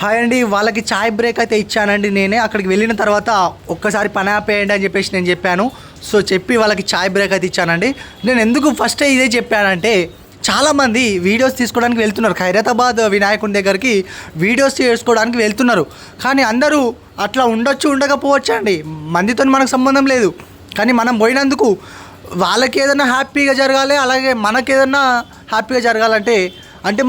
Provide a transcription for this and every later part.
Hi అండి. వాళ్ళకి చాయ్ break అయితే ఇచ్చానండి. నేనే అక్కడికి వెళ్ళిన తర్వాత ఒక్కసారి పని ఆపేయండి అని చెప్పేసి నేను చెప్పాను. సో చెప్పి వాళ్ళకి చాయ్ బ్రేక్ అయితే ఇచ్చానండి. నేను ఎందుకు ఫస్ట్ ఇదే చెప్పానంటే, చాలామంది వీడియోస్ తీసుకోవడానికి వెళ్తున్నారు ఖైరతాబాద్ వినాయకుని దగ్గరికి, వీడియోస్ చేసుకోవడానికి వెళ్తున్నారు. కానీ అందరూ అట్లా ఉండొచ్చు, ఉండకపోవచ్చు అండి, మందితో మనకు సంబంధం లేదు. కానీ మనం పోయినందుకు వాళ్ళకి ఏదైనా హ్యాపీగా జరగాలి, అలాగే మనకి ఏదైనా హ్యాపీగా జరగాలంటే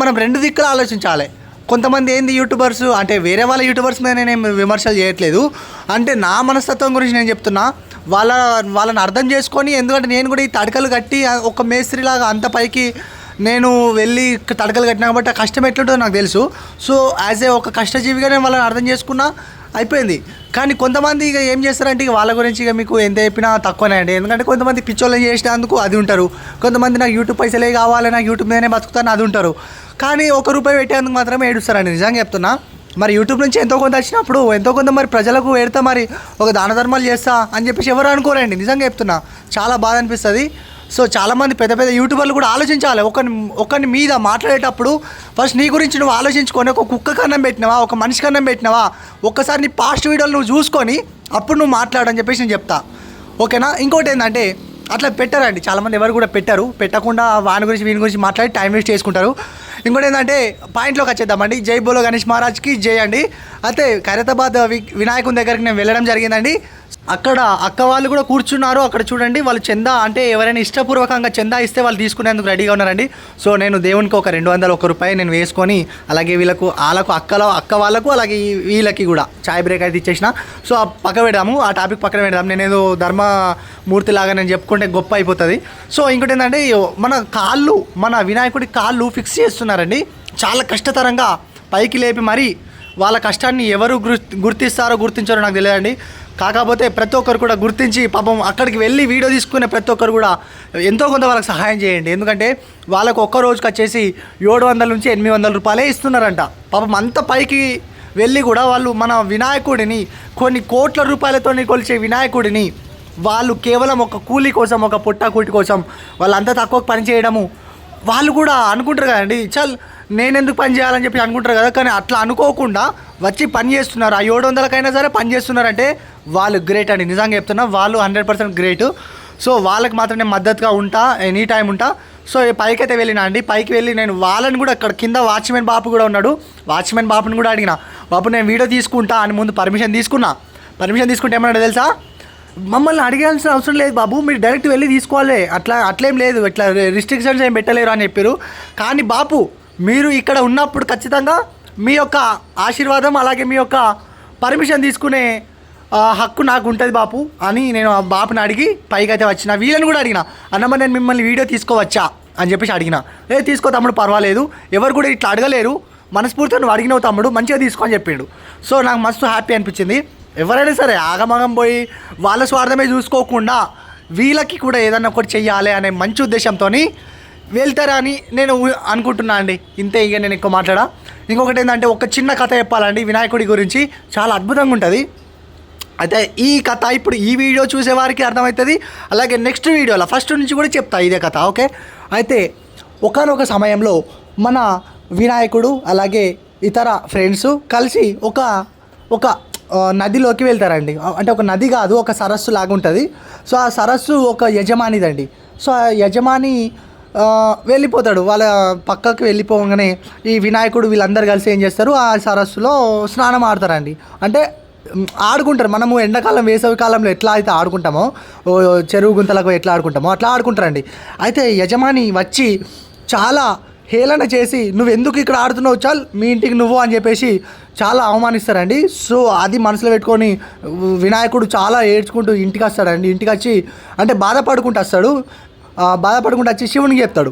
మనం రెండు దిక్కులు ఆలోచించాలి. కొంతమంది ఏంది యూట్యూబర్స్ అంటే వేరే వాళ్ళ యూట్యూబర్స్ మీద నేను విమర్శలు చేయట్లేదు, అంటే నా మనస్తత్వం గురించి నేను చెప్తున్నా. వాళ్ళని అర్థం చేసుకొని, ఎందుకంటే నేను కూడా ఈ తడకలు కట్టి ఒక మేస్త్రిలాగా అంత పైకి నేను వెళ్ళి తడకలు కట్టినా కాబట్టి ఆ కష్టం ఎట్లుంటుందో నాకు తెలుసు. సో యాజ్ ఏ ఒక కష్టజీవిగా నేను వాళ్ళని అర్థం చేసుకున్నా, అయిపోయింది. కానీ కొంతమంది ఇక ఏం చేస్తారంటే ఇక వాళ్ళ గురించి ఇక మీకు ఎంత చెప్పినా తక్కువనే అండి. ఎందుకంటే కొంతమంది పిచ్చోళ్ళని చేసినందుకు అది ఉంటారు, కొంతమంది నాకు యూట్యూబ్ పైసలే కావాలి, నాకు యూట్యూబ్ మీదనే బతుకుతాను అది ఉంటారు. కానీ ₹1 పెట్టేందుకు మాత్రమే ఏడుస్తారండి, నిజంగా చెప్తున్నా. మరి యూట్యూబ్ నుంచి ఎంతో కొంత వచ్చినప్పుడు ఎంతో కొంత మరి ప్రజలకు పెడతా, మరి ఒక దాన ధర్మాలు చేస్తా అని చెప్పేసి ఎవరు అనుకోరండి, నిజంగా చెప్తున్నా. చాలా బాధ అనిపిస్తుంది. సో చాలామంది పెద్ద పెద్ద యూట్యూబర్లు కూడా ఆలోచించాలి. ఒకరి మీద మాట్లాడేటప్పుడు ఫస్ట్ నీ గురించి నువ్వు ఆలోచించుకొని, ఒక కుక్క కన్నం పెట్టినావా, ఒక మనిషి కన్నం పెట్టినావా, ఒక్కసారి నీ పాస్ట్ వీడియోలు నువ్వు చూసుకొని అప్పుడు నువ్వు మాట్లాడని చెప్పేసి నేను చెప్తా, ఓకేనా. ఇంకోటి ఏంటంటే అట్లా పెట్టారండి చాలామంది, ఎవరు కూడా పెట్టకుండా వాని గురించి వీని గురించి మాట్లాడి టైం వేస్ట్ చేసుకుంటారు. ఇంకోటి ఏంటంటే పాయింట్లోకి వచ్చేద్దామండి. జై బోలో గణేష్ మహారాజ్కి జై అండి. అయితే ఖైరతాబాద్ వినాయకుని దగ్గరికి నేను వెళ్ళడం జరిగిందండి. అక్కడ అక్క వాళ్ళు కూడా కూర్చున్నారు. అక్కడ చూడండి, వాళ్ళు చందా అంటే ఎవరైనా ఇష్టపూర్వకంగా చందా ఇస్తే వాళ్ళు తీసుకునేందుకు రెడీగా ఉన్నారండి. సో నేను దేవునికి ఒక ₹200 నేను వేసుకొని, అలాగే వాళ్ళకు అక్క వాళ్ళకు అలాగే వీళ్ళకి కూడా చాయ్ బ్రేక్ అయితే ఇచ్చేసిన. సో పక్క పెడదాము, ఆ టాపిక్ పక్కన పెడదాము. నేనేదో ధర్మమూర్తి లాగా నేను చెప్పుకుంటే గొప్ప అయిపోతుంది. సో ఇంకోటి ఏంటంటే మన వినాయకుడి కాళ్ళు ఫిక్స్ చేస్తున్నారండి, చాలా కష్టతరంగా పైకి లేపి మరి. వాళ్ళ కష్టాన్ని ఎవరు గుర్తిస్తారో గుర్తించారో నాకు తెలియదండి. కాకపోతే ప్రతి ఒక్కరు కూడా గుర్తించి పాపం అక్కడికి వెళ్ళి వీడియో తీసుకునే ప్రతి ఒక్కరు కూడా ఎంతో కొంత వాళ్ళకి సహాయం చేయండి. ఎందుకంటే వాళ్ళకు ఒక్క రోజుకి వచ్చేసి ₹700 నుంచి ₹800 ఇస్తున్నారంట. పాపం అంత పైకి వెళ్ళి కూడా వాళ్ళు మన వినాయకుడిని, కొన్ని కోట్ల రూపాయలతో కొలిచే వినాయకుడిని వాళ్ళు కేవలం ఒక కూలీ కోసం, ఒక పొట్టాకూటి కోసం వాళ్ళు అంత తక్కువ పని చేయడము, వాళ్ళు కూడా అనుకుంటారు కదండి, నేను ఎందుకు పని చేయాలని చెప్పి అనుకుంటారు కదా. కానీ అట్లా అనుకోకుండా వచ్చి పని చేస్తున్నారు, ఆ 700కైనా సరే పని చేస్తున్నారంటే వాళ్ళు గ్రేట్ అండి, నిజంగా చెప్తున్నా. వాళ్ళు 100% గ్రేట్. సో వాళ్ళకి మాత్రం నేను మద్దతుగా ఉంటా, ఎనీ టైం ఉంటా. సో పైకి అయితే వెళ్ళినా అండి. పైకి వెళ్ళి నేను వాళ్ళని కూడా, అక్కడ కింద వాచ్మెన్ బాపు కూడా ఉన్నాడు, వాచ్మెన్ బాపుని కూడా అడిగిన, బాపు నేను వీడియో తీసుకుంటా అని ముందు పర్మిషన్ తీసుకుంటే ఏమన్నా తెలుసా, మమ్మల్ని అడిగాల్సిన అవసరం లేదు బాబు, మీరు డైరెక్ట్ వెళ్ళి తీసుకోవాలి, అట్లేం లేదు, ఇట్లా రిస్ట్రిక్షన్స్ ఏం పెట్టలేరు అని చెప్పారు. కానీ బాపు మీరు ఇక్కడ ఉన్నప్పుడు ఖచ్చితంగా మీ యొక్క ఆశీర్వాదం అలాగే మీ యొక్క పర్మిషన్ తీసుకునే హక్కు నాకు ఉంటుంది బాపు అని నేను ఆ బాపుని అడిగి పైకి అయితే వచ్చిన. వీళ్ళని కూడా అడిగిన, అన్నమ్మ నేను మిమ్మల్ని వీడియో తీసుకోవచ్చా అని చెప్పేసి అడిగిన. తీసుకో తమ్ముడు, పర్వాలేదు, ఎవరు కూడా ఇట్లా అడగలేరు, మనస్ఫూర్తిగా నువ్వు అడిగినావు తమ్ముడు, మంచిగా తీసుకో అని చెప్పిండు. సో నాకు మస్తు హ్యాపీ అనిపించింది. ఎవరైనా సరే ఆగమగం పోయి వాళ్ళ స్వార్థమే చూసుకోకుండా వీళ్ళకి కూడా ఏదన్నా ఒకటి చెయ్యాలి అనే మంచి ఉద్దేశంతో వెళ్తారని నేను అనుకుంటున్నా అండి. ఇంతే, ఇక నేను ఎక్కువ మాట్లాడా. ఇంకొకటి ఏంటంటే ఒక చిన్న కథ చెప్పాలండి వినాయకుడి గురించి, చాలా అద్భుతంగా ఉంటుంది. అయితే ఈ కథ ఇప్పుడు ఈ వీడియో చూసేవారికి అర్థమవుతుంది, అలాగే నెక్స్ట్ వీడియోలో ఫస్ట్ నుంచి కూడా చెప్తా ఇదే కథ, ఓకే. అయితే ఒకానొక సమయంలో మన వినాయకుడు అలాగే ఇతర ఫ్రెండ్స్ కలిసి ఒక నదిలోకి వెళ్తారండి. అంటే ఒక నది కాదు, ఒక సరస్సు లాగా ఉంటుంది. సో ఆ సరస్సు ఒక యజమానిదండి. సో ఆ యజమాని వెళ్ళిపోతాడు, వాళ్ళ పక్కకి వెళ్ళిపోగానే ఈ వినాయకుడు వీళ్ళందరూ కలిసి ఏం చేస్తారు, ఆ సరస్సులో స్నానం ఆడతారండి. అంటే ఆడుకుంటారు. మనము ఎండాకాలం వేసవి కాలంలో ఎట్లా అయితే ఆడుకుంటామో, చెరువు గుంతలకు ఎట్లా ఆడుకుంటామో అట్లా ఆడుకుంటారండి. అయితే యజమాని వచ్చి చాలా హేళన చేసి, నువ్వు ఎందుకు ఇక్కడ ఆడుతున్నావు, చాలు మీ ఇంటికి నువ్వు అని చెప్పేసి చాలా అవమానిస్తారండి. సో అది మనసులో పెట్టుకొని వినాయకుడు చాలా ఏడ్చుకుంటూ ఇంటికి వస్తాడండి. ఇంటికి వచ్చి అంటే బాధపడుకుంటూ వచ్చి శివునికి చెప్తాడు,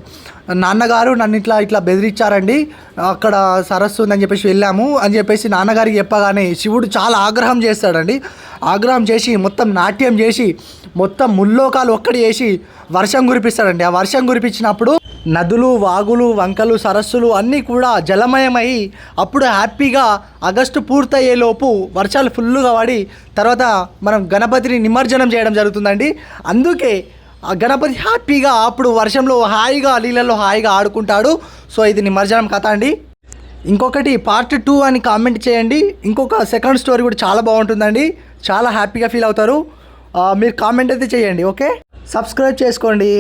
నాన్నగారు నన్ను ఇట్లా బెదిరించారండి, అక్కడ సరస్సు ఉందని చెప్పేసి వెళ్ళాము అని చెప్పేసి నాన్నగారికి చెప్పగానే శివుడు చాలా ఆగ్రహం చేస్తాడండి. ఆగ్రహం చేసి మొత్తం నాట్యం చేసి మొత్తం ముల్లోకాలు ఒక్కడి చేసి వర్షం కురిపిస్తాడండి. ఆ వర్షం కురిపించినప్పుడు నదులు, వాగులు, వంకలు, సరస్సులు అన్నీ కూడా జలమయమై అప్పుడు హ్యాపీగా ఆగస్టు పూర్తయ్యేలోపు వర్షాలు ఫుల్లుగా పడి తర్వాత మనం గణపతిని నిమజ్జనం చేయడం జరుగుతుందండి. అందుకే ఆ గణపతి హ్యాపీగా అప్పుడు వర్షంలో హాయిగా నీళ్ళల్లో హాయిగా ఆడుకుంటాడు. సో ఇది నిమజ్జనం కథ అండి. ఇంకొకటి పార్ట్ 2 అని కామెంట్ చేయండి. ఇంకొక సెకండ్ స్టోరీ కూడా చాలా బాగుంటుందండి, చాలా హ్యాపీగా ఫీల్ అవుతారు. మీరు కామెంట్ అయితే చేయండి. ఓకే, సబ్స్క్రైబ్ చేసుకోండి.